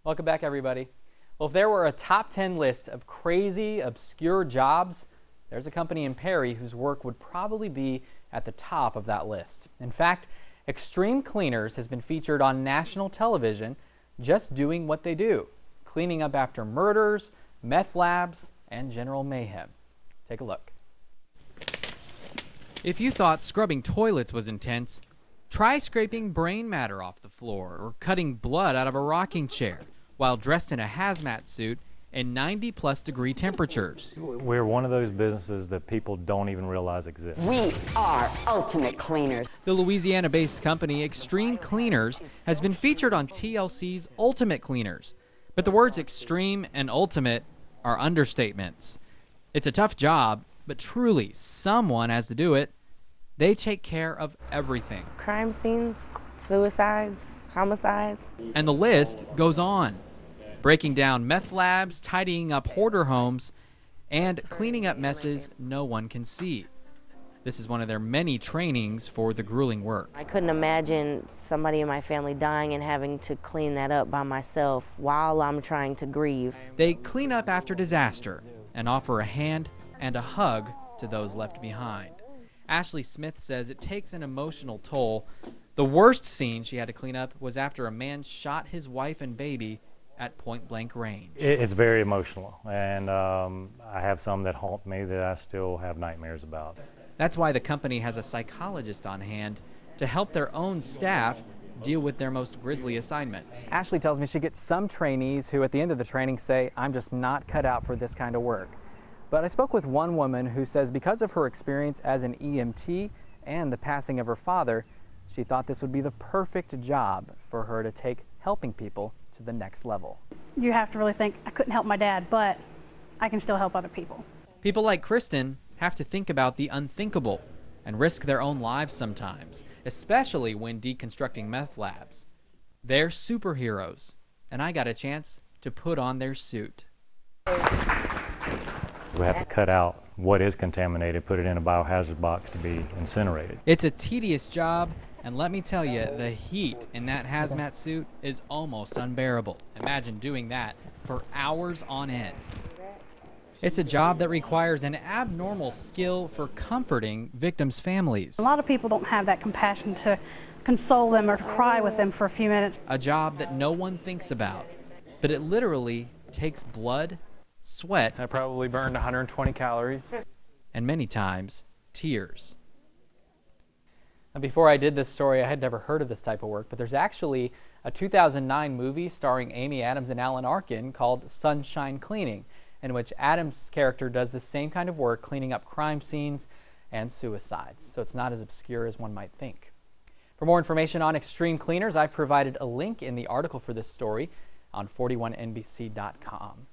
Welcome back, everybody. Well, if there were a top 10 list of crazy, obscure jobs, there's a company in Perry whose work would probably be at the top of that list. In fact, Xtreme Cleaners has been featured on national television just doing what they do, cleaning up after murders, meth labs, and general mayhem. Take a look. If you thought scrubbing toilets was intense, try scraping brain matter off the floor or cutting blood out of a rocking chair while dressed in a hazmat suit in 90-plus degree temperatures. We're one of those businesses that people don't even realize exist. We are ultimate cleaners. The Louisiana-based company Xtreme Cleaners has been featured on TLC's Ultimate Cleaners, but the words extreme and ultimate are understatements. It's a tough job, but truly, someone has to do it. They take care of everything. Crime scenes, suicides, homicides. And the list goes on. Breaking down meth labs, tidying up hoarder homes, and cleaning up messes no one can see. This is one of their many trainings for the grueling work. I couldn't imagine somebody in my family dying and having to clean that up by myself while I'm trying to grieve. They clean up after disaster and offer a hand and a hug to those left behind. Ashlee Smith says it takes an emotional toll. The worst scene she had to clean up was after a man shot his wife and baby at point-blank range. It's very emotional, and I have some that haunt me that I still have nightmares about. That's why the company has a psychologist on hand to help their own staff deal with their most grisly assignments. Ashlee tells me she gets some trainees who at the end of the training say, "I'm just not cut out for this kind of work." But I spoke with one woman who says because of her experience as an EMT and the passing of her father, she thought this would be the perfect job for her to take helping people to the next level. You have to really think, I couldn't help my dad, but I can still help other people. People like Kristin have to think about the unthinkable and risk their own lives sometimes, especially when deconstructing meth labs. They're superheroes, and I got a chance to put on their suit. We have to cut out what is contaminated, put it in a biohazard box to be incinerated. It's a tedious job, and let me tell you, the heat in that hazmat suit is almost unbearable. Imagine doing that for hours on end. It's a job that requires an abnormal skill for comforting victims' families. A lot of people don't have that compassion to console them or to cry with them for a few minutes. A job that no one thinks about, but it literally takes blood, sweat, I probably burned 120 calories. and many times, tears. Now, before I did this story, I had never heard of this type of work, but there's actually a 2009 movie starring Amy Adams and Alan Arkin called Sunshine Cleaning, in which Adams' character does the same kind of work cleaning up crime scenes and suicides. So it's not as obscure as one might think. For more information on Xtreme Cleaners, I've provided a link in the article for this story on 41NBC.com.